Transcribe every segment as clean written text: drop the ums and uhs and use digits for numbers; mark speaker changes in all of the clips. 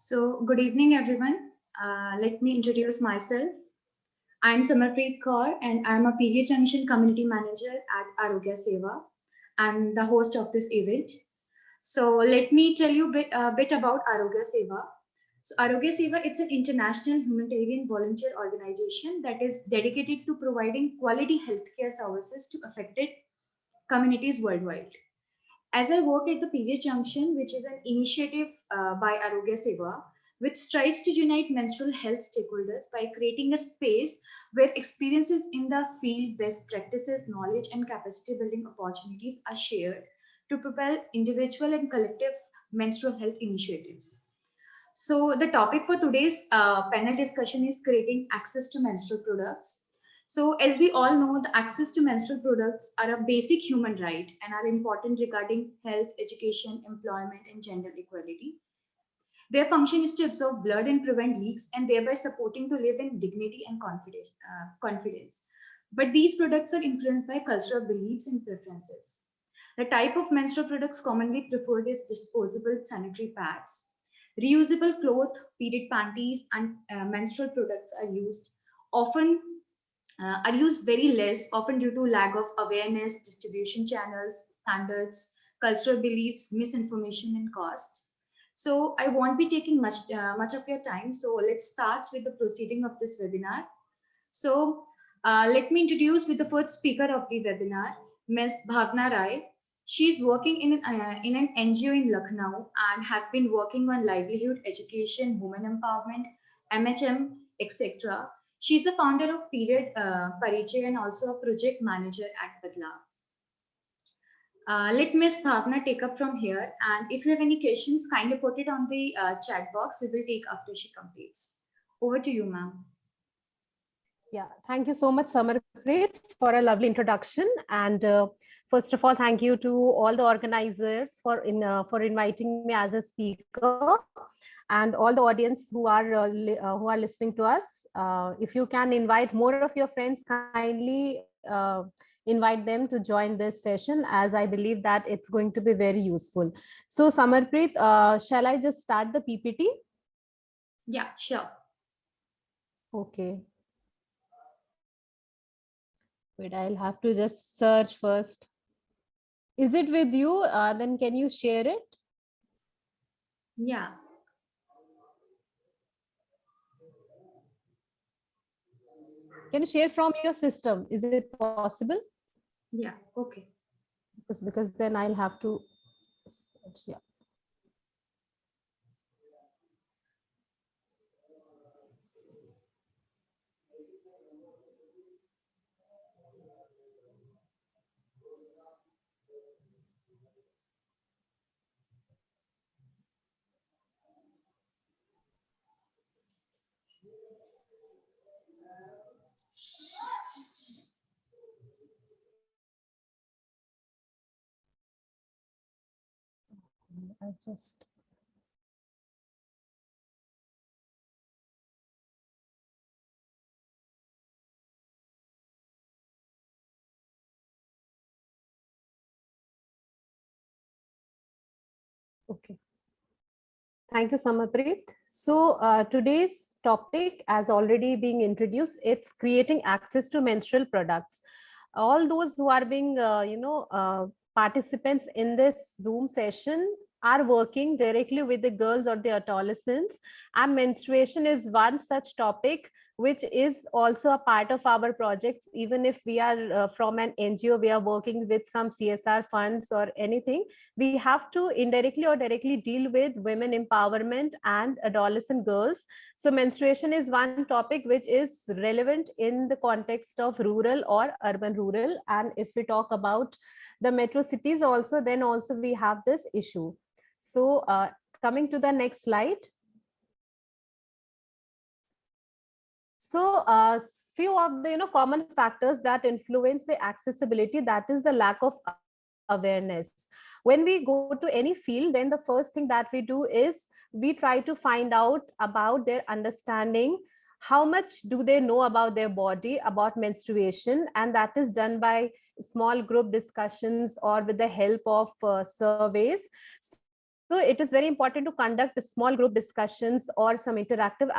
Speaker 1: So, good evening, everyone. Let me introduce myself. I'm Samarpreet Kaur, and I'm a PH Junction Community Manager at Arogya Seva. I'm the host of this event. So, let me tell you a bit about Arogya Seva. So, Arogya Seva it's an international humanitarian volunteer organization that is dedicated to providing quality healthcare services to affected communities worldwide. As I work at the PJ Junction, which is an initiative by Arogya Seva, which strives to unite menstrual health stakeholders by creating a space where experiences in the field, best practices, knowledge, and capacity building opportunities are shared to propel individual and collective menstrual health initiatives. So, the topic for today's panel discussion is creating access to menstrual products. So, as we all know, the access to menstrual products are a basic human right and are important regarding health, education, employment, and gender equality. Their function is to absorb blood and prevent leaks, and thereby supporting to live in dignity and confidence. But these products are influenced by cultural beliefs and preferences. The type of menstrual products commonly preferred is disposable sanitary pads. Reusable cloth, period panties, and menstrual products often are used very less, often due to lack of awareness, distribution channels, standards, cultural beliefs, misinformation, and cost. So I won't be taking much of your time. So let's start with the proceeding of this webinar. So let me introduce with the first speaker of the webinar, Ms. Bhavna Rai. She's working in an NGO in Lucknow and have been working on livelihood, education, women empowerment, MHM, etc. She's a founder of Period Parichay and also a project manager at Badla. Let Ms. Bhavna take up from here. And if you have any questions, kindly put it on the chat box. We will take after she completes. Over to you, ma'am.
Speaker 2: Yeah, thank you so much, Samarpreet, for a lovely introduction. And first of all, thank you to all the organizers for inviting me as a speaker, and all the audience who are listening to us. If you can invite more of your friends, kindly invite them to join this session, as I believe that it's going to be very useful. So, Samarpreet, shall I just start the PPT?
Speaker 1: Yeah, sure.
Speaker 2: Okay. Wait, I'll have to just search first. Is it with you? Then can you share it?
Speaker 1: Yeah.
Speaker 2: Can you share from your system? Is it possible?
Speaker 1: Yeah. Okay.
Speaker 2: Because then I'll have to search. Yeah. I just okay. Thank you, Samapreet. So today's topic, as already being introduced, it's creating access to menstrual products. All those who are being, participants in this Zoom session are working directly with the girls or the adolescents, and menstruation is one such topic which is also a part of our projects. Even if we are from an NGO, we are working with some CSR funds or anything, we have to indirectly or directly deal with women empowerment and adolescent girls. So menstruation is one topic which is relevant in the context of rural or urban rural. And if we talk about the metro cities also, then also we have this issue. So coming to the next slide. So few of the common factors that influence the accessibility, that is the lack of awareness. When we go to any field, then the first thing that we do is we try to find out about their understanding, how much do they know about their body, about menstruation, and that is done by small group discussions or with the help of surveys. So it is very important to conduct small group discussions or some interactive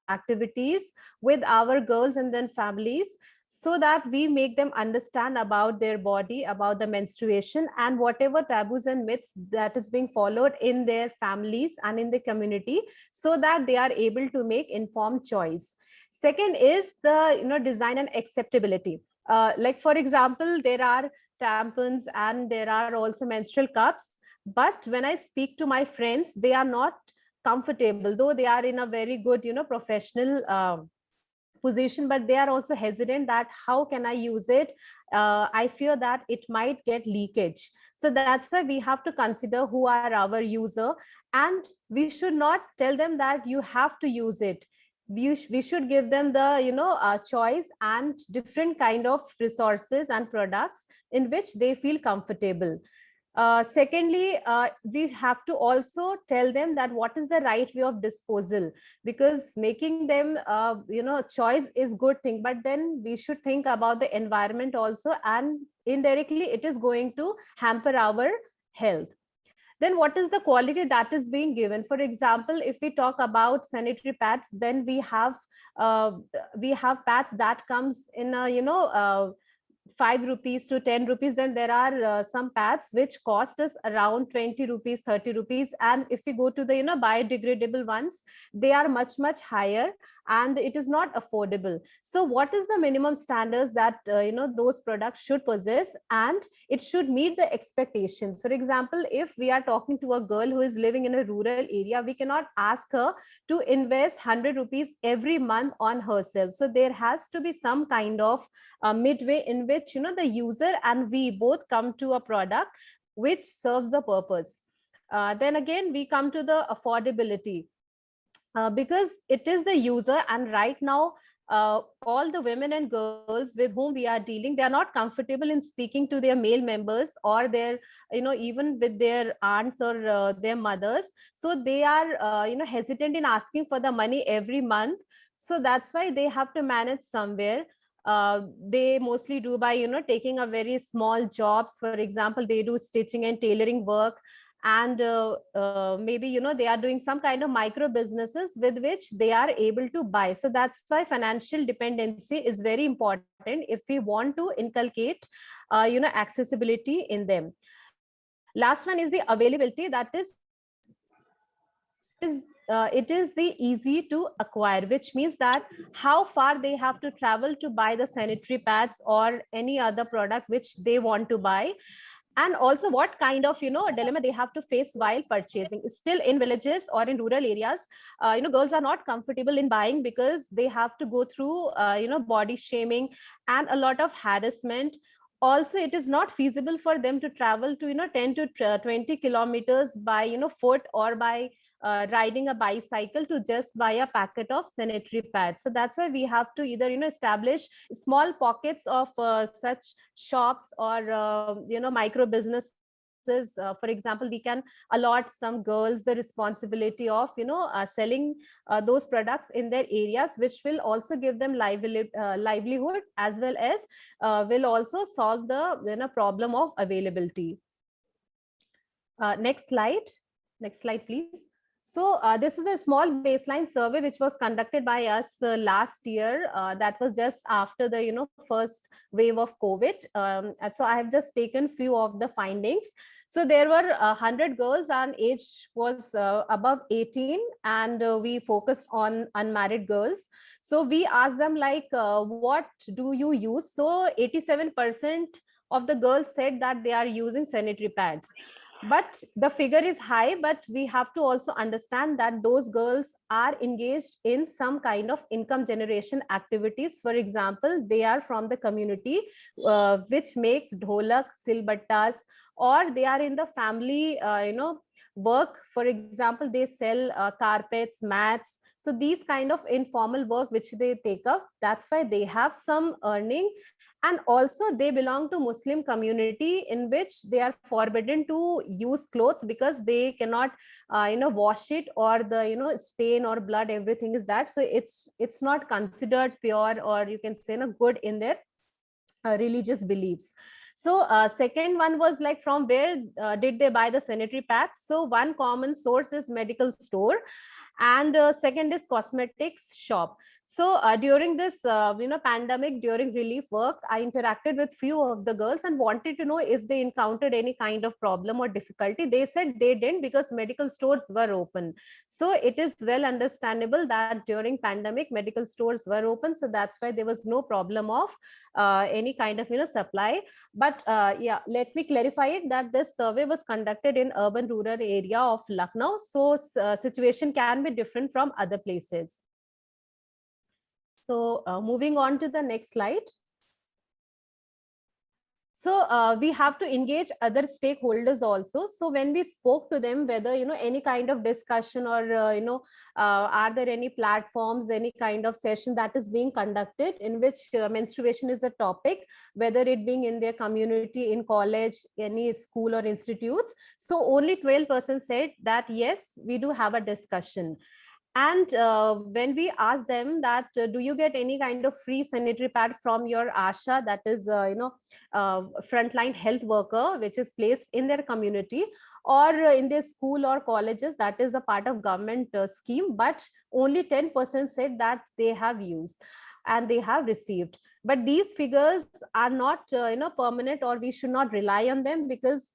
Speaker 2: activities with our girls and then families, so that we make them understand about their body, about the menstruation, and whatever taboos and myths that is being followed in their families and in the community, so that they are able to make informed choice. Second is the design and acceptability. Like for example, there are tampons and there are also menstrual cups, but when I speak to my friends, they are not comfortable, though they are in a very good professional position, but they are also hesitant that how can I use it. I fear that it might get leakage. So that's why we have to consider who are our user, and we should not tell them that you have to use it. We should give them the choice and different kind of resources and products in which they feel comfortable. Secondly, we have to also tell them that what is the right way of disposal, because making them choice is good thing, but then we should think about the environment also, and indirectly it is going to hamper our health. Then what is the quality that is being given? For example, if we talk about sanitary pads, then uh, we have pads that comes in a 5 rupees to 10 rupees. Then there are some pads which cost us around 20 rupees, 30 rupees, and if we go to the biodegradable ones, they are much higher, and it is not affordable. So what is the minimum standards that those products should possess, and it should meet the expectations? For example, if we are talking to a girl who is living in a rural area, we cannot ask her to invest 100 rupees every month on herself. So there has to be some kind of midway in which the user and we both come to a product which serves the purpose. Then again, we come to the affordability, because it is the user, and right now all the women and girls with whom we are dealing, they are not comfortable in speaking to their male members or their even with their aunts or their mothers. So they are hesitant in asking for the money every month. So that's why they have to manage somewhere. They mostly do by taking a very small jobs. For example, they do stitching and tailoring work, and maybe they are doing some kind of micro businesses with which they are able to buy. So that's why financial dependency is very important if we want to inculcate accessibility in them. Last one is the availability, that it is the easy to acquire, which means that how far they have to travel to buy the sanitary pads or any other product which they want to buy, and also what kind of dilemma they have to face while purchasing. Still in villages or in rural areas, girls are not comfortable in buying because they have to go through body shaming and a lot of harassment. Also, it is not feasible for them to travel to 10 to 20 kilometers by foot or by riding a bicycle to just buy a packet of sanitary pads. So that's why we have to either establish small pockets of such shops or micro businesses. For example, we can allot some girls the responsibility of selling those products in their areas, which will also give them livelihood, as well as will also solve the problem of availability. Next slide, please. So this is a small baseline survey which was conducted by us last year. That was just after the first wave of COVID. And so I have just taken few of the findings. So there were 100 girls, and age was above 18, and we focused on unmarried girls. So we asked them like, what do you use? So 87% of the girls said that they are using sanitary pads. But the figure is high, but we have to also understand that those girls are engaged in some kind of income generation activities. For example, they are from the community which makes dholak, silbattas, or they are in the family work. For example, they sell carpets, mats. So these kind of informal work which they take up, that's why they have some earning. And also they belong to Muslim community, in which they are forbidden to use clothes because they cannot wash it, or the stain or blood, everything is that. So it's not considered pure, or you can say good in their religious beliefs. So second one was like, from where did they buy the sanitary pads? So one common source is medical store, and second is cosmetics shop. So during this pandemic, during relief work, I interacted with few of the girls and wanted to know if they encountered any kind of problem or difficulty. They said they didn't, because medical stores were open. So it is well understandable that during pandemic medical stores were open, so that's why there was no problem of any kind of supply. But yeah, let me clarify it that this survey was conducted in urban rural area of Lucknow, so situation can be different from other places. So moving on to the next slide. So we have to engage other stakeholders also. So when we spoke to them, whether any kind of discussion or are there any platforms, any kind of session that is being conducted in which menstruation is a topic, whether it being in their community, in college, any school or institutes. So only 12% said that yes, we do have a discussion. And when we ask them that, do you get any kind of free sanitary pad from your ASHA, that is, frontline health worker, which is placed in their community, or in their school or colleges, that is a part of government scheme, but only 10% said that they have used and they have received. But these figures are not, permanent, or we should not rely on them, because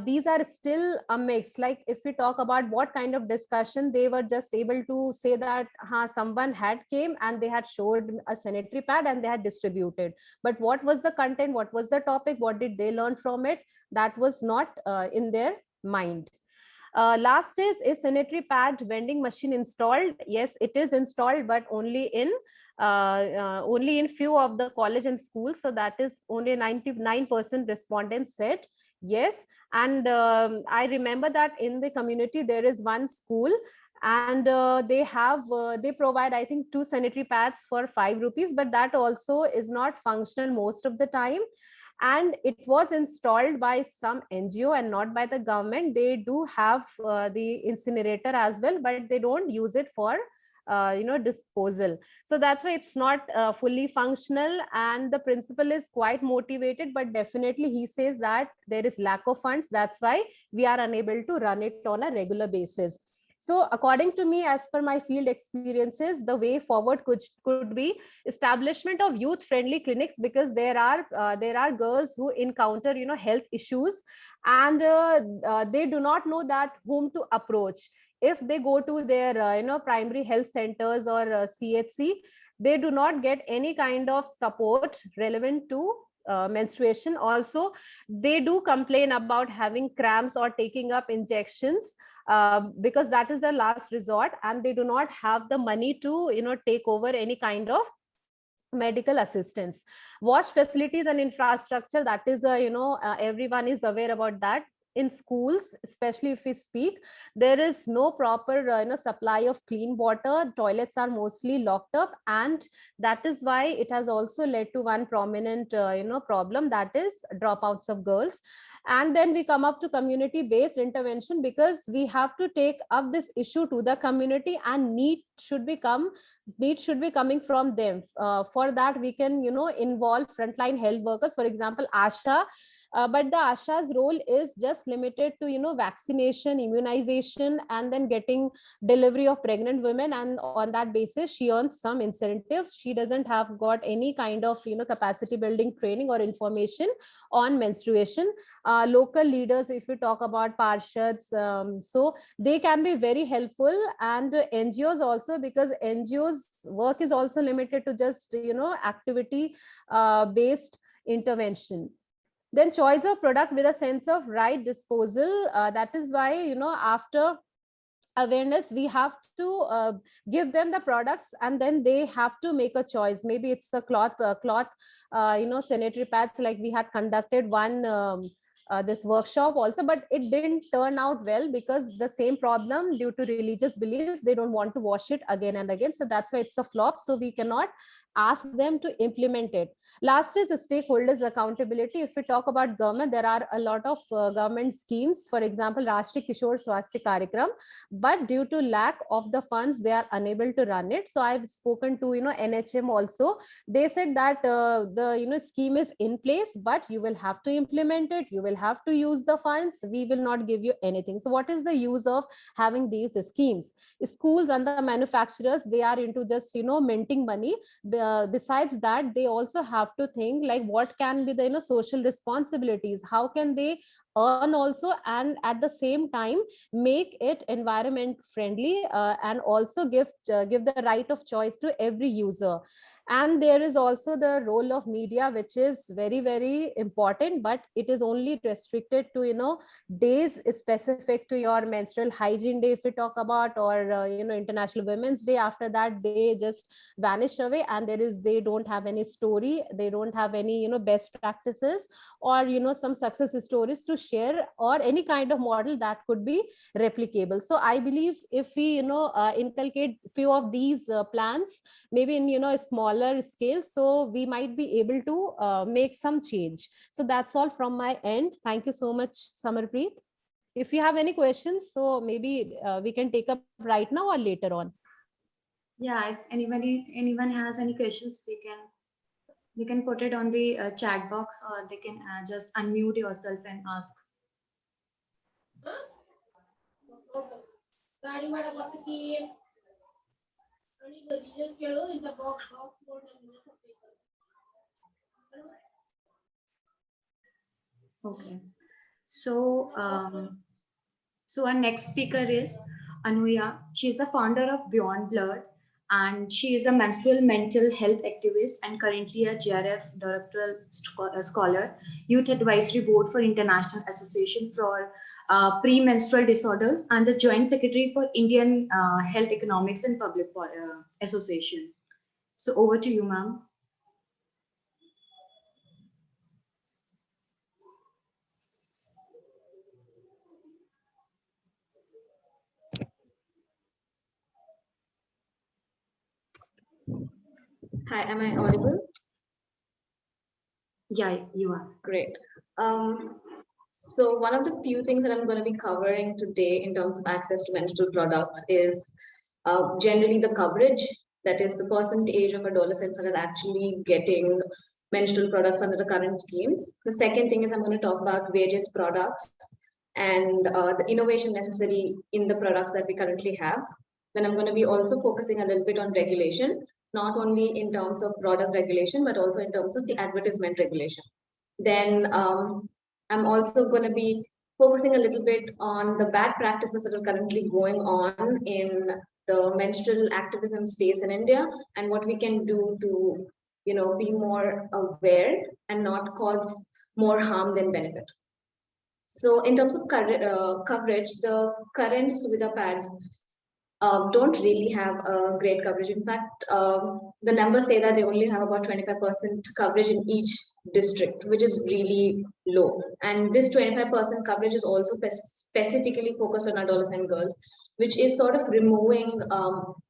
Speaker 2: these are still a mix. Like if we talk about what kind of discussion, they were just able to say that someone had came and they had showed a sanitary pad and they had distributed. But what was the content, what was the topic, what did they learn from it, that was not in their mind. Last is sanitary pad vending machine installed? Yes, it is installed, but only in few of the college and schools. So that is only 99% respondents said yes. And I remember that in the community there is one school, and they provide, I think, 2 sanitary pads for 5 rupees, but that also is not functional most of the time. And it was installed by some NGO and not by the government. They do have the incinerator as well, but they don't use it for disposal. So that's why it's not fully functional. And the principal is quite motivated, but definitely he says that there is lack of funds, that's why we are unable to run it on a regular basis. So according to me, as per my field experiences, the way forward could be establishment of youth friendly clinics, because there are girls who encounter health issues, and they do not know that whom to approach. If they go to their primary health centers or CHC, they do not get any kind of support relevant to menstruation. Also, they do complain about having cramps or taking up injections, because that is the last resort, and they do not have the money to take over any kind of medical assistance. Wash facilities and infrastructure, that is everyone is aware about that. In schools, especially if we speak, there is no proper supply of clean water. Toilets are mostly locked up, and that is why it has also led to one prominent problem, that is dropouts of girls. And then we come up to community based intervention, because we have to take up this issue to the community, and need should be coming from them. For that we can involve frontline health workers, for example ASHA. But the ASHA's role is just limited to vaccination, immunization, and then getting delivery of pregnant women, and on that basis she earns some incentive. She doesn't have got any kind of capacity building training or information on menstruation. Local leaders, if we talk about parshads, so they can be very helpful, and NGOs also, because NGOs work is also limited to just activity based intervention. Then choice of product with a sense of right disposal, that is why after awareness we have to give them the products, and then they have to make a choice. Maybe it's a cloth sanitary pads, like we had conducted one this workshop also, but it didn't turn out well because the same problem, due to religious beliefs, they don't want to wash it again and again. So that's why it's a flop. So we cannot ask them to implement it. Last is the stakeholders accountability. If we talk about government, there are a lot of government schemes, for example, Rashtriya Kishore Swasthya Karyakram, but due to lack of the funds, they are unable to run it. So I've spoken to, NHM also. They said that the scheme is in place, but you will have to implement it. You will have to use the funds. We will not give you anything. So what is the use of having these schemes? Schools and the manufacturers, they are into just minting money. Besides that, they also have to think like what can be the social responsibilities. How can they earn also, and at the same time make it environment friendly, and also give the right of choice to every user. And there is also the role of media, which is very, very important, but it is only restricted to days specific to your menstrual hygiene day, if we talk about, or International Women's Day. After that, they just vanish away, and they don't have any story, they don't have any best practices, or some success stories to share, or any kind of model that could be replicable. So I believe if we inculcate few of these plans, maybe in a smaller scale, so we might be able to make some change. So that's all from my end. Thank you so much, Samarpreet. If you have any questions, so maybe we can take up right now or later on.
Speaker 1: Yeah, if anyone has any questions, they can put it on the chat box, or they can just unmute yourself and ask. Okay, so so our next speaker is Anuya. She is the founder of Beyond Blood, and she is a menstrual mental health activist and currently a JRF doctoral scholar, Youth Advisory Board for International Association for Premenstrual Disorders, and the Joint Secretary for Indian Health Economics and Public Association. So over to you, ma'am.
Speaker 3: Hi, am I audible?
Speaker 1: Yeah, you are.
Speaker 3: Great. So one of the few things that I'm going to be covering today in terms of access to menstrual products is generally the coverage, that is the percentage of adolescents that are actually getting menstrual products under the current schemes. The second thing is I'm going to talk about various products and the innovation necessary in the products that we currently have. Then I'm going to be also focusing a little bit on regulation, not only in terms of product regulation, but also in terms of the advertisement regulation. Then I'm also going to be focusing a little bit on the bad practices that are currently going on in the menstrual activism space in India, and what we can do to, be more aware and not cause more harm than benefit. So in terms of coverage, the current Suvidha pads don't really have a great coverage. In fact, the numbers say that they only have about 25% coverage in each district, which is really low. And this 25% coverage is also specifically focused on adolescent girls, which is sort of removing,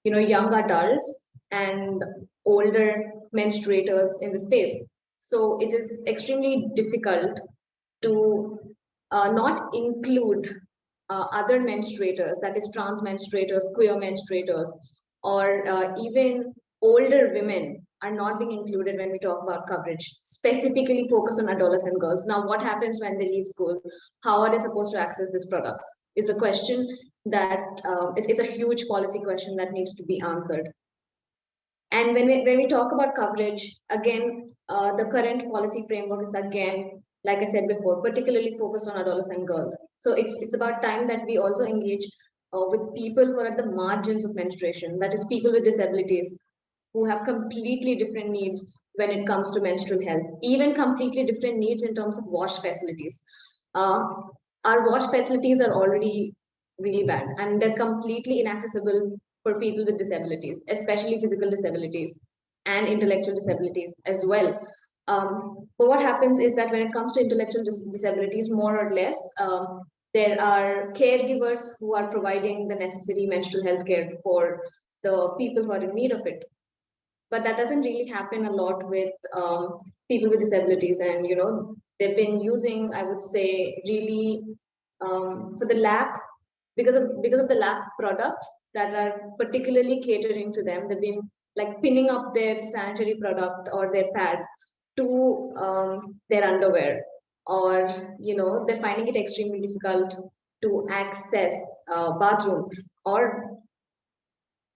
Speaker 3: young adults and older menstruators in the space. So it is extremely difficult to not include other menstruators, that is trans menstruators, queer menstruators, or even older women are not being included when we talk about coverage, specifically focused on adolescent girls. Now, what happens when they leave school? How are they supposed to access these products? Is the question that it's a huge policy question that needs to be answered. And when we talk about coverage, again, the current policy framework is again, like I said before, particularly focused on adolescent girls. So it's about time that we also engage with people who are at the margins of menstruation, that is people with disabilities, who have completely different needs when it comes to menstrual health, even completely different needs in terms of wash facilities. Our wash facilities are already really bad, and they're completely inaccessible for people with disabilities, especially physical disabilities and intellectual disabilities as well. But what happens is that when it comes to intellectual disabilities, more or less, there are caregivers who are providing the necessary menstrual health care for the people who are in need of it. But that doesn't really happen a lot with people with disabilities. And, they've been using, I would say, really for the lack, because of the lack of products that are particularly catering to them, they've been like pinning up their sanitary product or their pad to their underwear, or they're finding it extremely difficult to access bathrooms or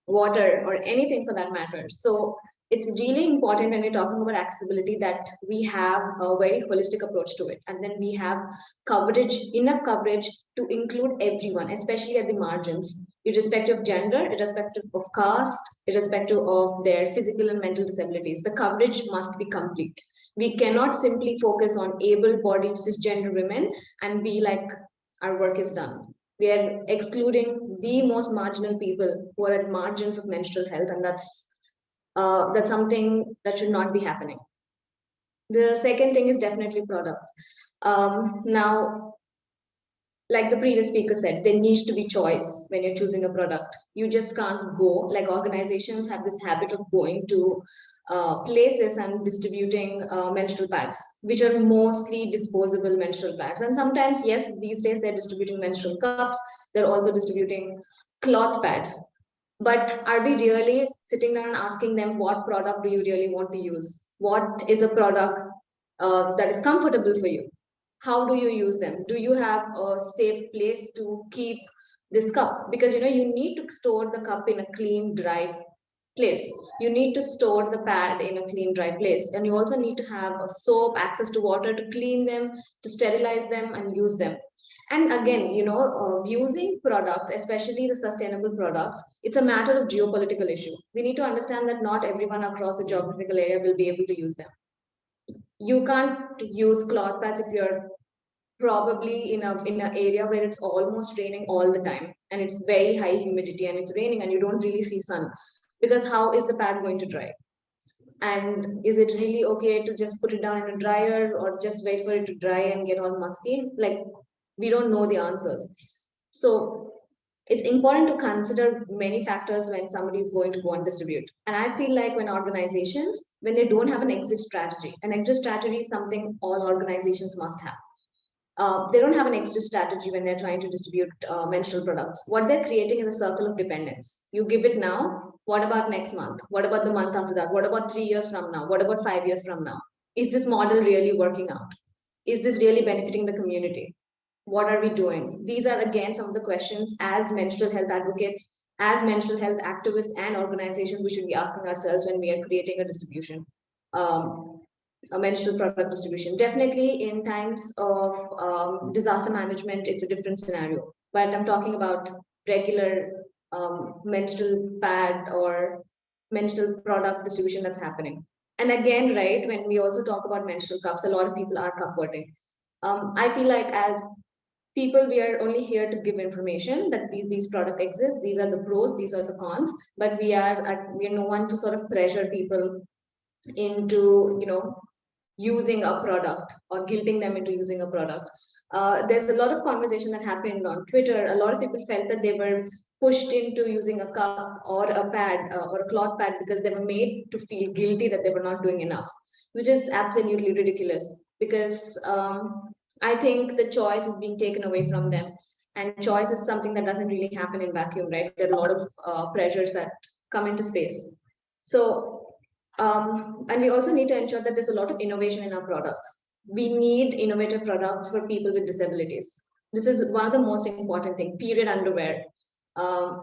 Speaker 3: water or anything for that matter. So it's really important when we're talking about accessibility that we have a very holistic approach to it, and then we have enough coverage to include everyone, especially at the margins, irrespective of gender, irrespective of caste, irrespective of their physical and mental disabilities. The coverage must be complete. We cannot simply focus on able-bodied cisgender women and be like, our work is done. We are excluding the most marginal people who are at margins of menstrual health, and that's something that should not be happening. The second thing is definitely products. Now, like the previous speaker said, there needs to be choice when you're choosing a product. You just can't go, like organizations have this habit of going to places and distributing menstrual pads, which are mostly disposable menstrual pads. And sometimes, yes, these days they're distributing menstrual cups, they're also distributing cloth pads. But are we really sitting down and asking them, what product do you really want to use? What is a product that is comfortable for you? How do you use them? Do you have a safe place to keep this cup? Because you need to store the cup in a clean, dry place. You need to store the pad in a clean, dry place. And you also need to have a soap, access to water to clean them, to sterilize them and use them. And again, using products, especially the sustainable products, it's a matter of geopolitical issue. We need to understand that not everyone across the geographical area will be able to use them. You can't use cloth pads if you're probably in an area where it's almost raining all the time and it's very high humidity and it's raining and you don't really see sun, because how is the pad going to dry? And is it really okay to just put it down in a dryer or just wait for it to dry and get all musky? Like, we don't know the answers. So it's important to consider many factors when somebody is going to go and distribute. And I feel like when organizations, when they don't have an exit strategy is something all organizations must have. They don't have an exit strategy when they're trying to distribute menstrual products. What they're creating is a circle of dependence. You give it now, what about next month? What about the month after that? What about 3 years from now? What about 5 years from now? Is this model really working out? Is this really benefiting the community? What are we doing? These are, again, some of the questions as menstrual health advocates, as menstrual health activists and organizations, we should be asking ourselves when we are creating a distribution, a menstrual product distribution. Definitely in times of disaster management, it's a different scenario. But I'm talking about regular menstrual pad or menstrual product distribution that's happening. And again, right, when we also talk about menstrual cups, a lot of people are cupboarding. I feel like as people, we are only here to give information that these product exist, these are the pros, these are the cons, but we are no one to sort of pressure people into using a product or guilting them into using a product. There's a lot of conversation that happened on Twitter. A lot of people felt that they were pushed into using a cup or a pad or a cloth pad because they were made to feel guilty that they were not doing enough, which is absolutely ridiculous, because I think the choice is being taken away from them. And choice is something that doesn't really happen in vacuum, right? There are a lot of pressures that come into space. So, and we also need to ensure that there's a lot of innovation in our products. We need innovative products for people with disabilities. This is one of the most important things. Period underwear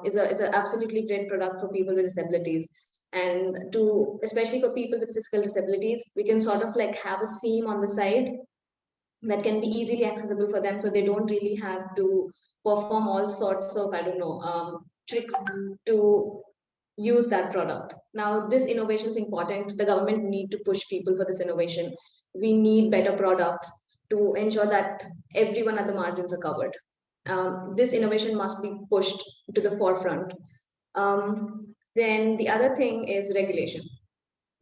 Speaker 3: it's an absolutely great product for people with disabilities. And especially for people with physical disabilities, we can sort of like have a seam on the side that can be easily accessible for them, so they don't really have to perform all sorts of, I don't know, tricks to use that product. Now, this innovation is important. The government need to push people for this innovation. We need better products to ensure that everyone at the margins are covered. This innovation must be pushed to the forefront. Then the other thing is regulation.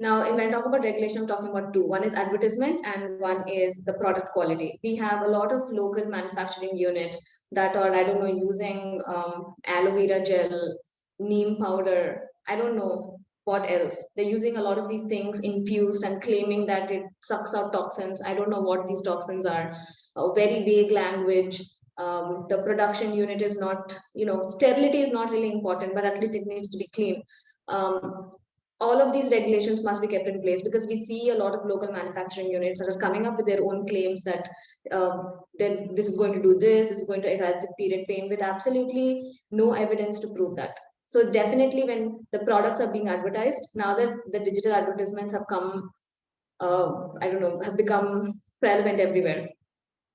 Speaker 3: Now, when I talk about regulation, I'm talking about two. One is advertisement and one is the product quality. We have a lot of local manufacturing units that are, I don't know, using aloe vera gel, neem powder, I don't know what else. They're using a lot of these things infused and claiming that it sucks out toxins. I don't know what these toxins are. A very vague language. The production unit is not, sterility is not really important, but at least it needs to be clean. All of these regulations must be kept in place because we see a lot of local manufacturing units that are coming up with their own claims that then this is going to do this is going to help with period pain, with absolutely no evidence to prove that. So definitely when the products are being advertised, now that the digital advertisements have come, I don't know, have become relevant everywhere.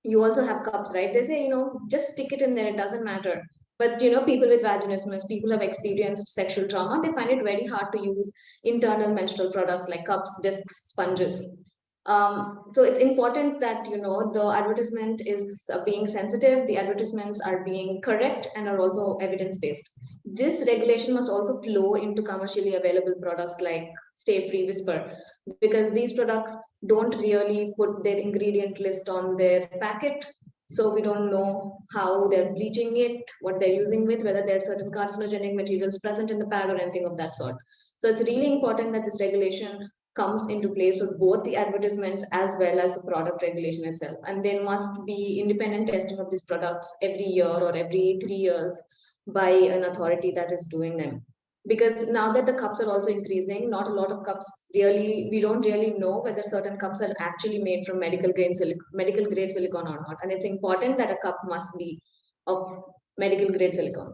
Speaker 3: You also have cups, right? They say, just stick it in there, it doesn't matter. But people with vaginismus, people who have experienced sexual trauma, they find it very hard to use internal menstrual products like cups, discs, sponges. So it's important that the advertisement is being sensitive, the advertisements are being correct and are also evidence based. This regulation must also flow into commercially available products like Stay Free, Whisper, because these products don't really put their ingredient list on their packet. So we don't know how they're bleaching it, what they're using with, whether there are certain carcinogenic materials present in the pad or anything of that sort. So it's really important that this regulation comes into place for both the advertisements as well as the product regulation itself. And there must be independent testing of these products every year or every 3 years by an authority that is doing them. Because now that the cups are also increasing, not a lot of cups really, we don't really know whether certain cups are actually made from medical grade silicone or not. And it's important that a cup must be of medical grade silicone.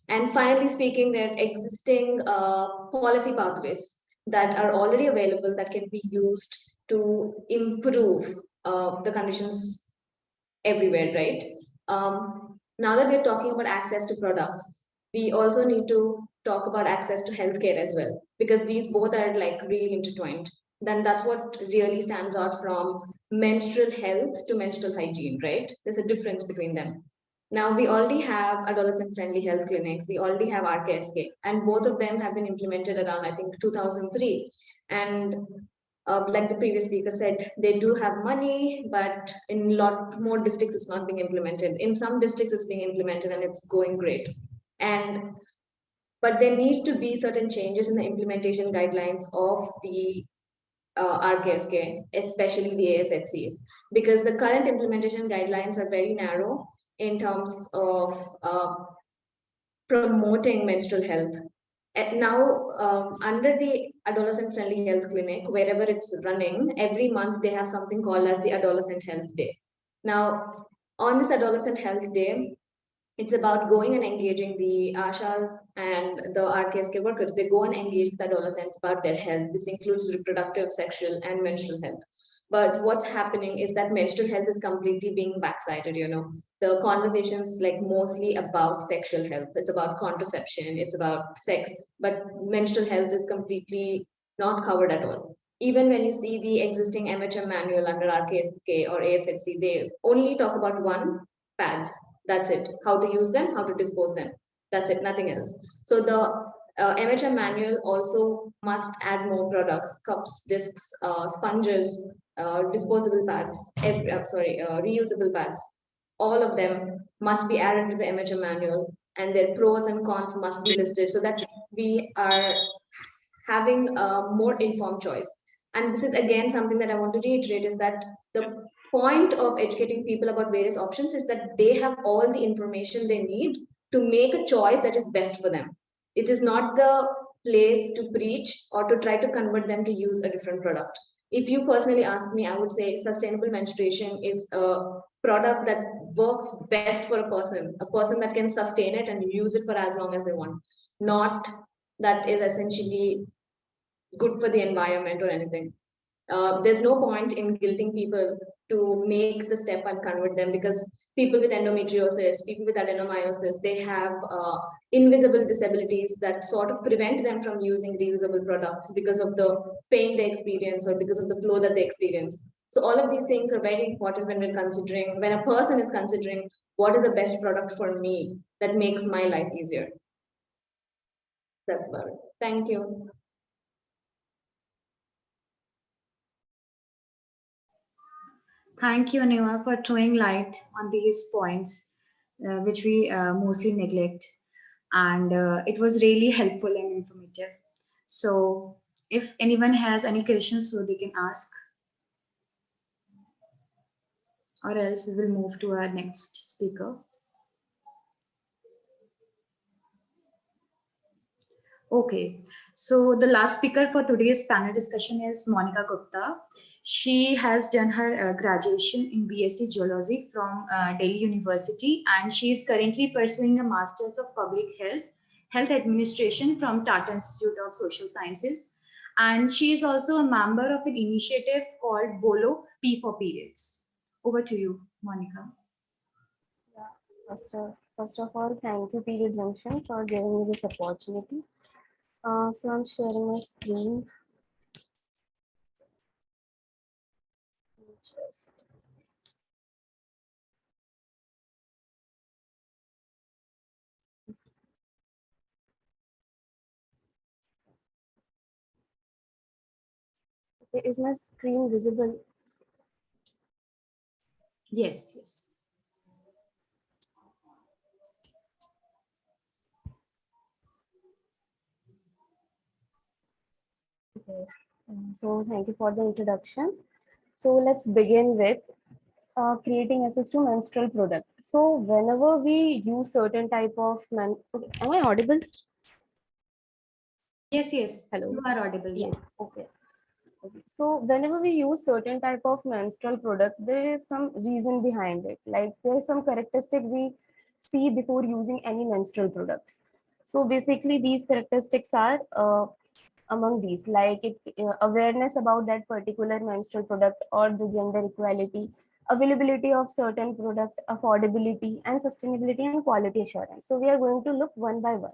Speaker 3: And finally speaking, there are existing policy pathways that are already available that can be used to improve the conditions everywhere, right? Now that we're talking about access to products, we also need to talk about access to healthcare as well, because these both are like really intertwined. Then that's what really stands out from menstrual health to menstrual hygiene, right? There's a difference between them. Now we already have adolescent friendly health clinics, we already have RKSK, and both of them have been implemented around, I think, 2003. And like the previous speaker said, they do have money, but in a lot more districts, it's not being implemented. In some districts, it's being implemented and it's going great. And but there needs to be certain changes in the implementation guidelines of the RKSK, especially the AFHCs, because the current implementation guidelines are very narrow in terms of promoting menstrual health. Now, under the Adolescent Friendly Health Clinic, wherever it's running, every month they have something called as the Adolescent Health Day. Now, on this Adolescent Health Day, it's about going and engaging the ASHAs and the RKSK workers. They go and engage with adolescents about their health. This includes reproductive, sexual, and menstrual health. But what's happening is that menstrual health is completely being backsided. The conversations like mostly about sexual health. It's about contraception. It's about sex. But menstrual health is completely not covered at all. Even when you see the existing MHM manual under RKSK or AFHC, they only talk about one, pads. That's it. How to use them, how to dispose them. That's it, nothing else. So the MHM manual also must add more products, cups, discs, sponges, disposable pads, reusable pads. All of them must be added to the MHM manual, and their pros and cons must be listed so that we are having a more informed choice. And this is again something that I want to reiterate, is that the point of educating people about various options is that they have all the information they need to make a choice that is best for them. It is not the place to preach or to try to convert them to use a different product. If you personally ask me, I would say sustainable menstruation is a product that works best for a person that can sustain it and use it for as long as they want, not that is essentially good for the environment or anything. There's no point in guilting people to make the step and convert them, because people with endometriosis, people with adenomyosis, they have invisible disabilities that sort of prevent them from using reusable products because of the pain they experience or because of the flow that they experience. So all of these things are very important when a person is considering what is the best product for me that makes my life easier. That's about it. Thank you.
Speaker 1: Thank you, Anima, for throwing light on these points, which we mostly neglect. And it was really helpful and informative. So, if anyone has any questions, so they can ask, or else we will move to our next speaker. Okay, so the last speaker for today's panel discussion is Monica Gupta. She has done her graduation in BSc Geology from Delhi University, and she is currently pursuing a Masters of Public Health Administration from Tata Institute of Social Sciences. And she is also a member of an initiative called BOLO, P for Periods. Over to you, Monica.
Speaker 4: Yeah, first of all, thank you, Period Junction, for giving me this opportunity. So I'm sharing my screen. Just okay, is my screen visible?
Speaker 1: Yes, yes.
Speaker 4: Okay. So thank you for the introduction. So let's begin with creating access to menstrual product. So whenever we use certain type of okay, am I audible?
Speaker 1: Yes, yes.
Speaker 4: Hello.
Speaker 1: You are audible.
Speaker 4: Yes.
Speaker 1: Yes.
Speaker 4: Okay. Okay. So whenever we use certain type of menstrual product, there is some reason behind it. Like there is some characteristic we see before using any menstrual products. So basically, these characteristics are among these, like awareness about that particular menstrual product or the gender equality, availability of certain product, affordability, and sustainability and quality assurance. So we are going to look one by one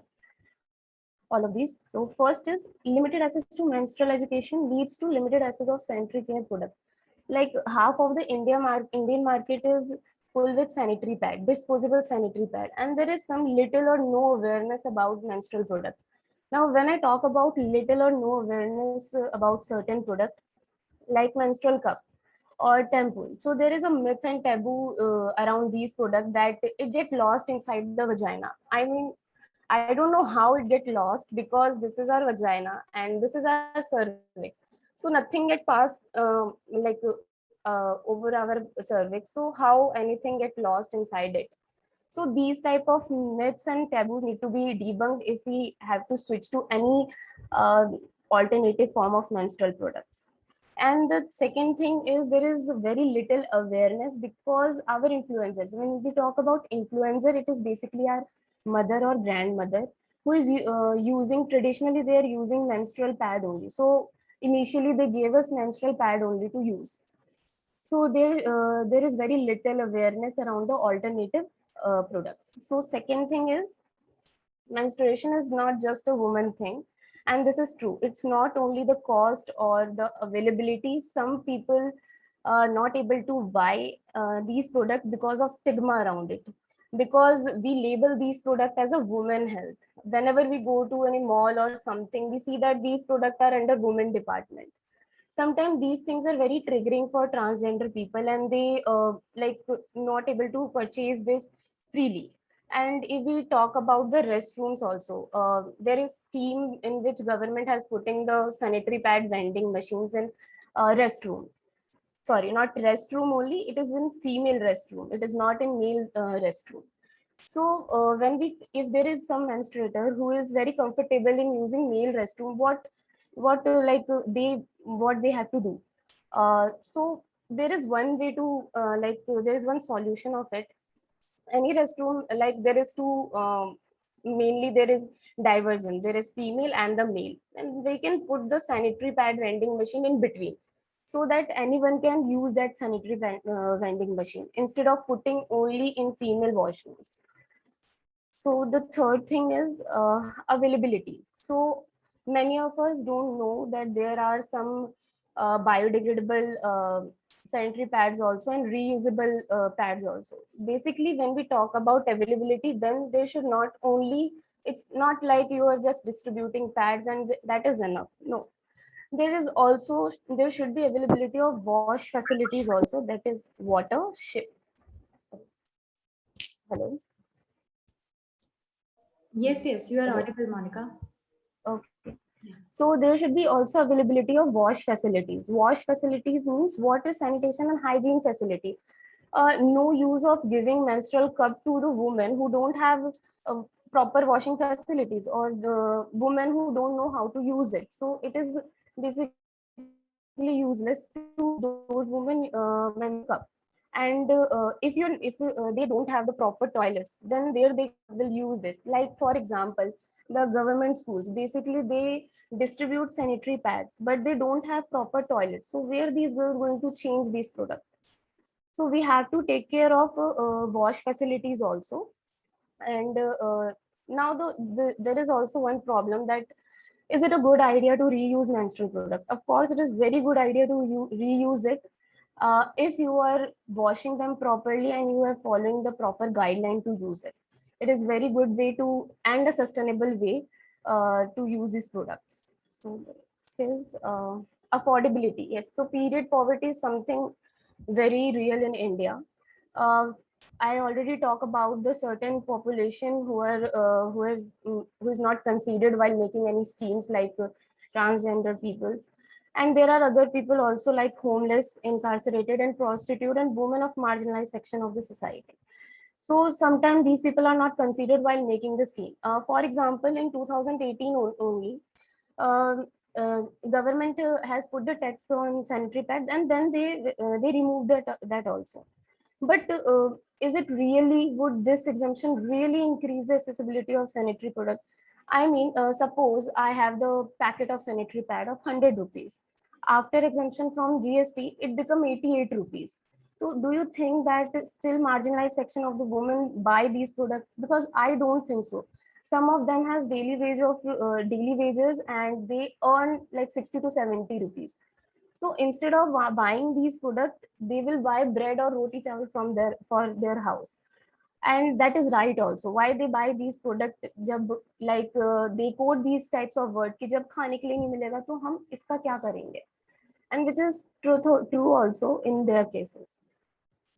Speaker 4: all of these. So first is limited access to menstrual education leads to limited access of sanitary care products. Like half of the Indian market is full with sanitary pad, disposable sanitary pad, and there is some little or no awareness about menstrual product. Now, when I talk about little or no awareness about certain product like menstrual cup or tampon, so there is a myth and taboo around these products that it get lost inside the vagina. I mean, I don't know how it get lost because this is our vagina and this is our cervix. So nothing get passed over our cervix. So how anything get lost inside it? So these type of myths and taboos need to be debunked if we have to switch to any uh, alternative form of menstrual products. And the second thing is there is very little awareness because our influencers, when we talk about influencer, it is basically our mother or grandmother who is using, traditionally they are using menstrual pad only. So initially they gave us menstrual pad only to use. So there is very little awareness around the alternative products. So second thing is menstruation is not just a woman thing, and this is true. It's not only the cost or the availability. Some people are not able to buy these products because of stigma around it, because we label these products as a woman health. Whenever we go to any mall or something, we see that these products are under women department. Sometimes these things are very triggering for transgender people, and they not able to purchase this freely. And if we talk about the restrooms also, there is scheme in which government has putting the sanitary pad vending machines in restroom. Sorry, not restroom only, it is in female restroom, it is not in male restroom. So when we, if there is some menstruator who is very comfortable in using male restroom, what they have to do. So there is one way to there is one solution of it. Any restroom, like there is two mainly there is diversion, there is female and the male, and they can put the sanitary pad vending machine in between so that anyone can use that sanitary vending machine instead of putting only in female washrooms. So the third thing is availability. So many of us don't know that there are some biodegradable sanitary pads also and reusable pads also. Basically, when we talk about availability, then they should not only, it's not like you are just distributing pads and that is enough. No, There should be availability of wash facilities also, that is water ship. Hello.
Speaker 1: Yes, you are
Speaker 4: Hello.
Speaker 1: audible, Monica.
Speaker 4: Okay. So there should be also availability of wash facilities. Wash facilities means water, sanitation, and hygiene facility. No use of giving menstrual cup to the women who don't have proper washing facilities, or the women who don't know how to use it. So it is basically useless to those women menstrual cup. And if they don't have the proper toilets, then there they will use this. Like for example, the government schools, basically they distribute sanitary pads, but they don't have proper toilets. So where these girls going to change these products? So we have to take care of wash facilities also. And now there is also one problem, that is it a good idea to reuse menstrual product? Of course, it is very good idea to reuse it if you are washing them properly and you are following the proper guideline to use it. It is very good way to, and a sustainable way to use these products. So next is affordability. Yes, so period poverty is something very real in India. Uh, I already talk about the certain population who is not considered while making any schemes, like transgender people, and there are other people also, like homeless, incarcerated, and prostitute, and women of marginalized section of the society. So sometimes these people are not considered while making the scheme. For example, in 2018 only, uh, government has put the tax on sanitary pads, and then they removed that also. But is it really, would this exemption really increase the accessibility of sanitary products? I mean, suppose I have the packet of sanitary pad of 100 rupees. After exemption from GST, it become 88 rupees. So do you think that still marginalized section of the women buy these products? Because I don't think so. Some of them has daily wages, and they earn like 60 to 70 rupees. So instead of buying these products, they will buy bread or roti chawal from their house. And that is right also. Why they buy these products? जब like they quote these types of word कि जब खाने के लिए नहीं मिलेगा तो हम इसका क्या करेंगे? And which is true also in their cases.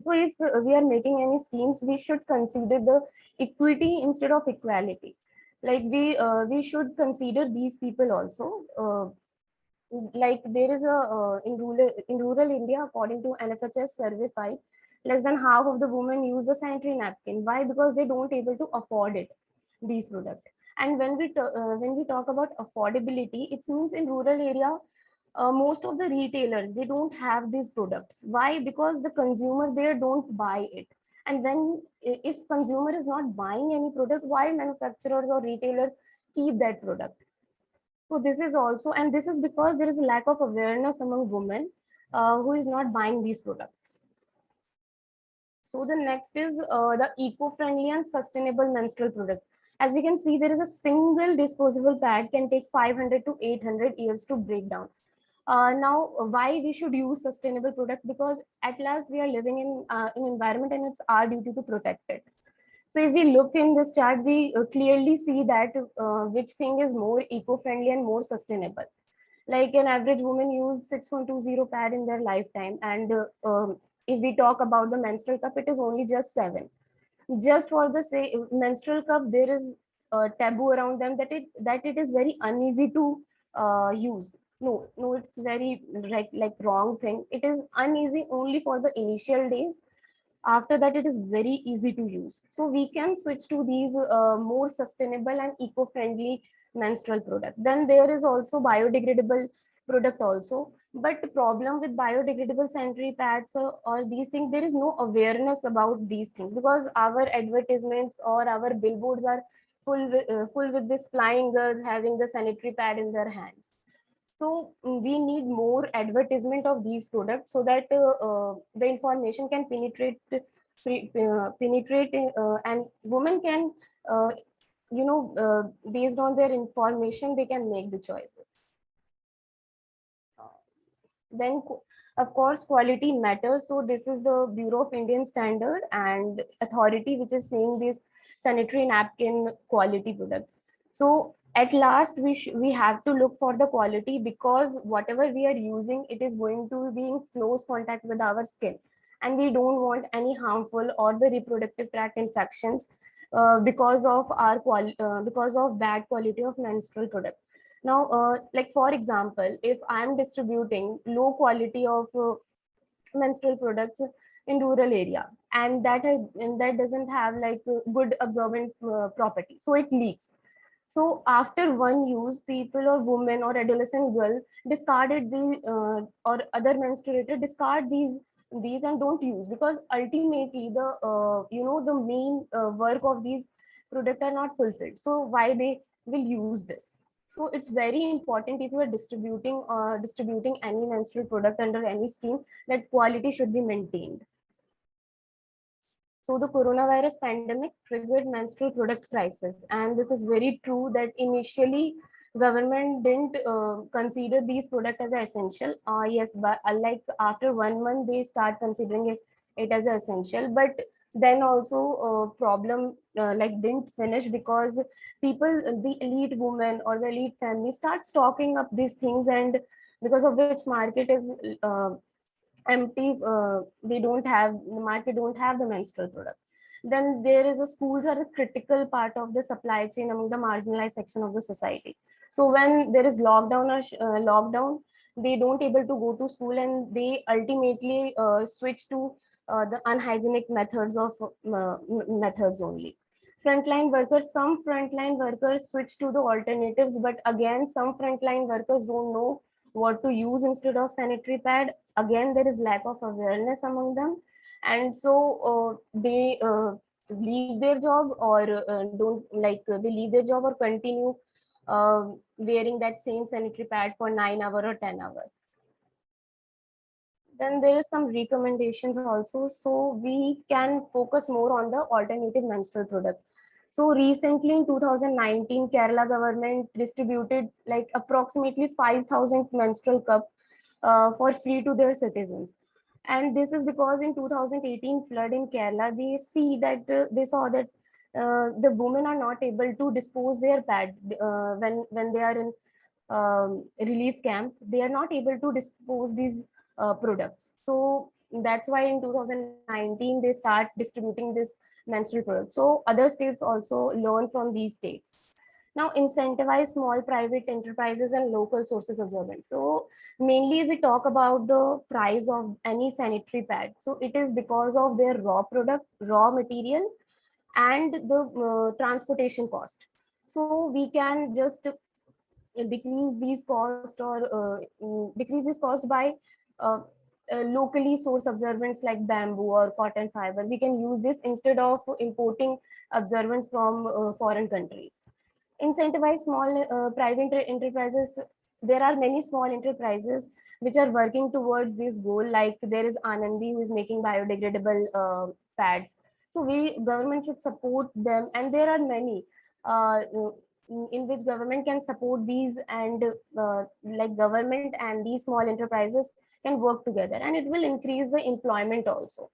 Speaker 4: So if we are making any schemes, we should consider the equity instead of equality. Like we should consider these people also. Like there is a in rural India, according to NFHS survey 5, less than half of the women use a sanitary napkin. Why? Because they don't able to afford it, these products. And when we talk about affordability, it means in rural area, most of the retailers, they don't have these products. Why? Because the consumer there don't buy it. And when if consumer is not buying any product, why manufacturers or retailers keep that product? So this is also, and this is because there is a lack of awareness among women who is not buying these products. So the next is the eco-friendly and sustainable menstrual product. As we can see, there is a single disposable pad can take 500 to 800 years to break down. Now, why we should use sustainable product? Because at last we are living in an environment, and it's our duty to protect it. So if we look in this chart, we clearly see that which thing is more eco-friendly and more sustainable. Like an average woman use 6.20 pad in their lifetime, and if we talk about the menstrual cup, it is only just 7. Just for the say menstrual cup, there is a taboo around them, that it is very uneasy to use. No, it's very like wrong thing. It is uneasy only for the initial days. After that, it is very easy to use. So we can switch to these more sustainable and eco-friendly menstrual product. Then there is also biodegradable product also. But the problem with biodegradable sanitary pads or these things, there is no awareness about these things, because our advertisements or our billboards are full with these flying girls having the sanitary pad in their hands. So we need more advertisement of these products, so that the information can penetrate, and women can, based on their information, they can make the choices. Then, of course, quality matters. So this is the Bureau of Indian Standard and Authority, which is saying this sanitary napkin quality product. So at last we have to look for the quality, because whatever we are using, it is going to be in close contact with our skin, and we don't want any harmful or the reproductive tract infections because of because of bad quality of menstrual product. Now like for example, if I am distributing low quality of menstrual products in rural area, and that doesn't have like good absorbent property, so it leaks. So after one use, people or women or adolescent girl discarded the or other menstruator discard these and don't use, because ultimately the the main work of these products are not fulfilled. So why they will use this? So it's very important, if you are distributing any menstrual product under any scheme, that quality should be maintained. So the coronavirus pandemic triggered menstrual product crisis, and this is very true that initially government didn't consider these products as essential. Yes, but like after 1 month they start considering it as essential, but then also problem like didn't finish, because people, the elite women or the elite family start stocking up these things, and because of which market is empty, they don't have, the market don't have the menstrual product. Then there is a, schools are a critical part of the supply chain among the marginalized section of the society. So when there is lockdown or lockdown, they don't able to go to school, and they ultimately switch to the unhygienic methods of methods only. Frontline workers, some frontline workers switch to the alternatives, but again some frontline workers don't know what to use instead of sanitary pad. Again, there is lack of awareness among them, and so they leave their job, or don't like they leave their job or continue wearing that same sanitary pad for 9 hours or 10 hours. Then there is some recommendations also, so we can focus more on the alternative menstrual product. So recently in 2019, Kerala government distributed like approximately 5,000 menstrual cup for free to their citizens. And this is because in 2018 flood in Kerala, they saw that the women are not able to dispose their pad when they are in relief camp. They are not able to dispose these products. So that's why in 2019 they start distributing this menstrual product. So other states also learn from these states. Now incentivize small private enterprises and local sources of absorbent. So mainly we talk about the price of any sanitary pad. So it is because of their raw material, and the transportation cost. So we can just decrease these cost, or decrease this cost by uh, locally sourced absorbents like bamboo or cotton fiber. We can use this instead of importing absorbents from foreign countries. Incentivize small private enterprises. There are many small enterprises which are working towards this goal. Like there is Anandi, who is making biodegradable pads. So we government should support them, and there are many in which government can support these, and like government and these small enterprises can work together, and it will increase the employment also.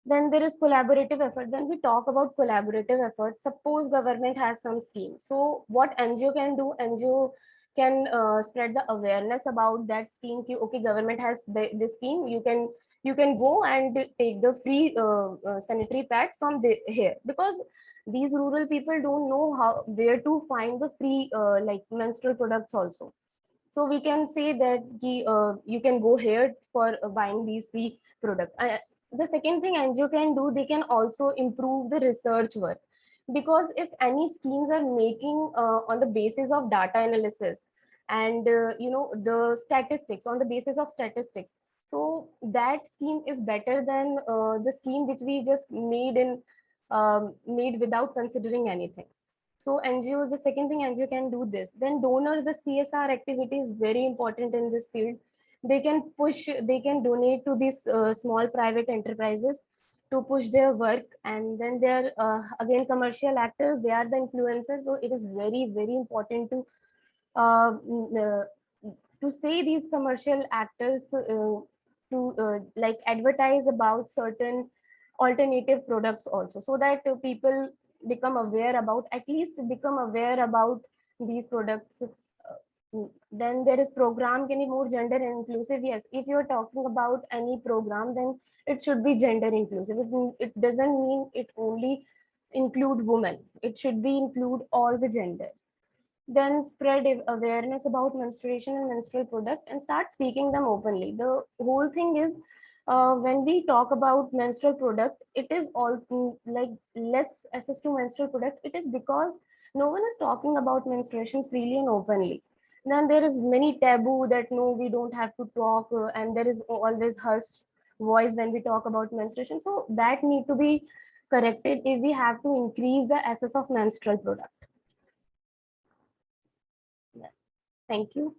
Speaker 4: Then there is collaborative effort. Then we talk about collaborative efforts. Suppose government has some scheme. So what NGO can do? NGO can spread the awareness about that scheme. Okay, government has this scheme. You can go and take the free sanitary pad from here, because these rural people don't know where to find the free like menstrual products also. So we can say that you can go here for buying these free products. The second thing NGO can do, they can also improve the research work, because if any schemes are making on the basis of data analysis, and the statistics, on the basis of statistics, so that scheme is better than the scheme which we just made without considering anything. So NGO, the second thing NGO can do this. Then donors, the CSR activity is very important in this field. They can donate to these small private enterprises to push their work. And then there are again commercial actors, they are the influencers. So it is very, very important to say these commercial actors to like advertise about certain alternative products also, so that people become aware about, at least become aware about these products. Then there is program can be more gender inclusive. Yes, if you're talking about any program, then it should be gender inclusive. It doesn't mean it only include women. It should be include all the genders. Then spread awareness about menstruation and menstrual product and start speaking them openly. The whole thing is, when we talk about menstrual product, it is all like less access to menstrual product. It is because no one is talking about menstruation freely and openly. Then there is many taboo that no, we don't have to talk, and there is always harsh voice when we talk about menstruation. So that need to be corrected if we have to increase the access of menstrual product. Thank you.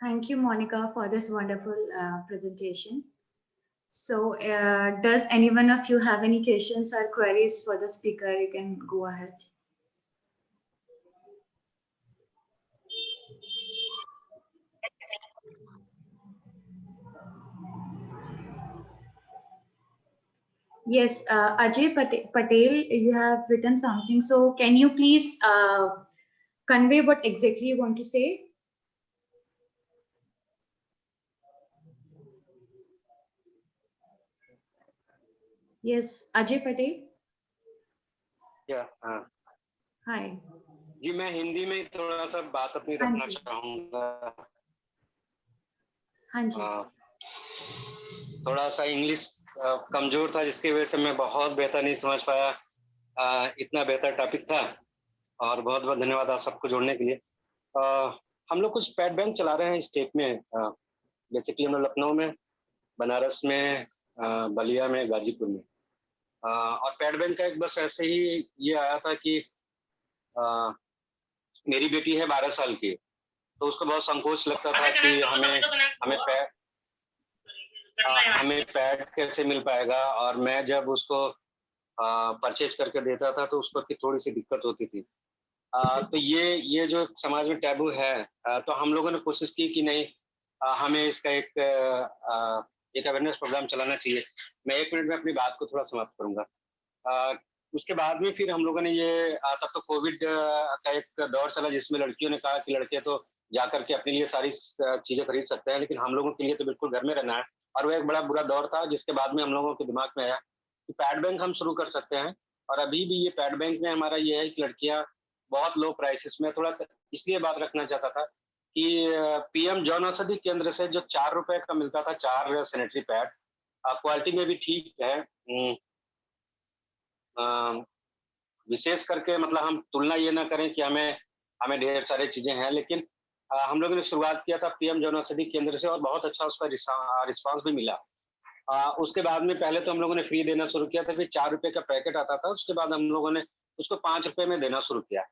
Speaker 1: Thank you, Monica, for this wonderful presentation. So does anyone of you have any questions or queries for the speaker? You can go ahead. Yes, Ajay Patel, you have written something. So can you please convey what exactly you want to say? Yes, Ajay Patel.
Speaker 5: Yeah.
Speaker 1: Hi.
Speaker 5: जी मैं हिंदी में थोड़ा सा बात अपनी रखना चाहूँगा.
Speaker 1: हाँ जी.
Speaker 5: थोड़ा सा इंग्लिश कमजोर था जिसकी वजह से मैं बहुत बेहतर नहीं समझ पाया. इतना बेहतर टॉपिक था और बहुत बहुत धन्यवाद आप सबको जोड़ने के लिए. हम लोग कुछ पैड बैंक चला रहे हैं स्टेट में. बेसिकली हम लोग लखनऊ में, बनारस में, बलिया में, गाजीपुर में. और पैड बैंक का एक बस ऐसे ही ये आया था कि मेरी बेटी है 12 साल की, तो उसको बहुत संकोच लगता था कि हमें पैड कैसे मिल पाएगा. और मैं जब उसको परचेज करके देता था तो उसको थोड़ी सी दिक्कत होती थी. तो ये जो समाज में टैबू है, तो हम लोगों ने कोशिश की कि नहीं, हमें इसका एक अवेयरनेस प्रोग्राम चलाना चाहिए. मैं 1 मिनट में अपनी बात को थोड़ा समाप्त करूंगा. उसके बाद में फिर हम लोगों ने तब तो कोविड का एक दौर चला जिसमें लड़कियों ने कहा कि लड़के तो जाकर के अपने लिए सारी चीजें खरीद सकते हैं, लेकिन हम लोगों के लिए तो बिल्कुल घर में रहना है. और वो एक बड़ा बुरा दौर था जिसके बाद में हम लोगों के दिमाग में आया कि पैड बैंक हम शुरू कर सकते हैं. और अभी भी ये पैड बैंक में हमारा ये है कि लड़कियां बहुत लो प्राइसेस में, थोड़ा इसलिए बात रखना चाहता था कि पीएम जन औषधि केंद्र से जो 4 रुपए का मिलता था 4 सैनिटरी पैड, क्वालिटी में भी ठीक है. विशेष करके मतलब हम तुलना ये ना करें कि हमें ढेर सारी चीजें हैं, लेकिन हम लोगों ने शुरुआत किया था पीएम जन औषधि केंद्र से और बहुत अच्छा उसका रिस्पांस भी मिला. उसके बाद में पहले तो हम लोगों ने फ्री देना शुरू किया था, फिर 4 रुपए का पैकेट आता था, उसके बाद हम लोगों ने उसको 5 रुपए में देना शुरू किया.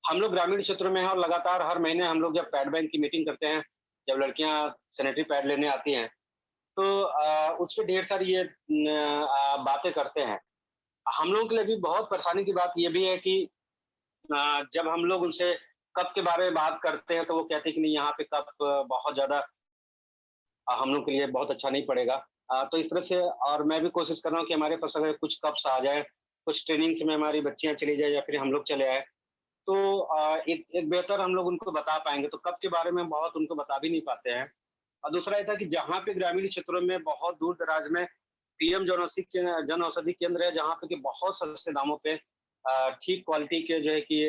Speaker 5: हम लोग ग्रामीण क्षेत्रों में हैं और लगातार हर महीने हम लोग जब पैड बैंक की मीटिंग करते हैं, जब लड़कियां सैनिटरी पैड लेने आती हैं, तो उस पर ढेर सारी ये बातें करते हैं. हम लोगों के लिए भी बहुत परेशानी की बात ये भी है कि जब हम लोग उनसे कप के बारे में बात करते हैं तो वो कहते हैं कि नहीं, यहाँ पे कप बहुत ज्यादा हम लोग के लिए बहुत अच्छा नहीं पड़ेगा. तो इस तरह से, और मैं भी कोशिश कर रहा हूँ कि हमारे पास अगर कुछ कप्स आ जाए, कुछ ट्रेनिंग्स में हमारी बच्चियां चली जाए या फिर हम लोग चले आए, तो एक बेहतर हम लोग उनको बता पाएंगे. तो कप के बारे में बहुत उनको बता भी नहीं पाते हैं. और दूसरा ये था कि जहाँ पे ग्रामीण क्षेत्रों में बहुत दूर दराज में पीएम जन औषधि केंद्र है, जहाँ पे कि बहुत सस्ते दामों पे ठीक क्वालिटी के जो है कि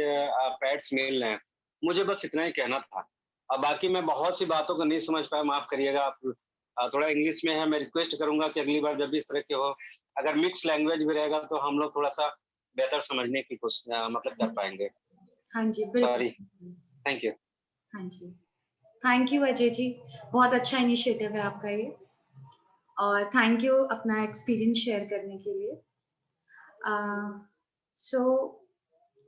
Speaker 5: पैड्स मिल रहे हैं. मुझे बस इतना ही कहना था. अब बाकी मैं बहुत सी बातों को नहीं समझ पाया, माफ करिएगा. आप थोड़ा इंग्लिश में है, मैं रिक्वेस्ट करूंगा कि अगली बार जब भी इस तरह के हो, अगर मिक्स लैंग्वेज भी रहेगा तो हम लोग थोड़ा सा बेहतर समझने की कोशिश मतलब कर पाएंगे.
Speaker 1: हाँ जी,
Speaker 5: सॉरी. Thank you.
Speaker 1: हाँ जी, थैंक यू अजय जी, बहुत अच्छा इनिशिएटिव है आपका ये, और थैंक यू अपना एक्सपीरियंस शेयर करने के लिए. सो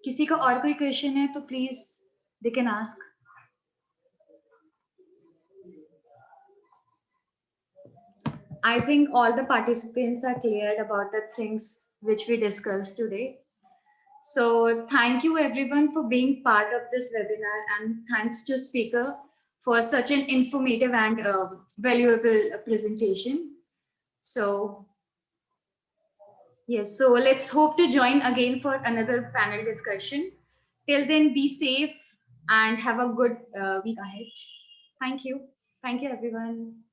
Speaker 1: किसी का और कोई क्वेश्चन है तो please they can ask. I think all the participants are cleared about the things which we discussed today. So thank you everyone for being part of this webinar, and thanks to speaker for such an informative and valuable presentation. So Yes, so let's hope to join again for another panel discussion. Till then, be safe and have a good week ahead. Thank you. Thank you, everyone.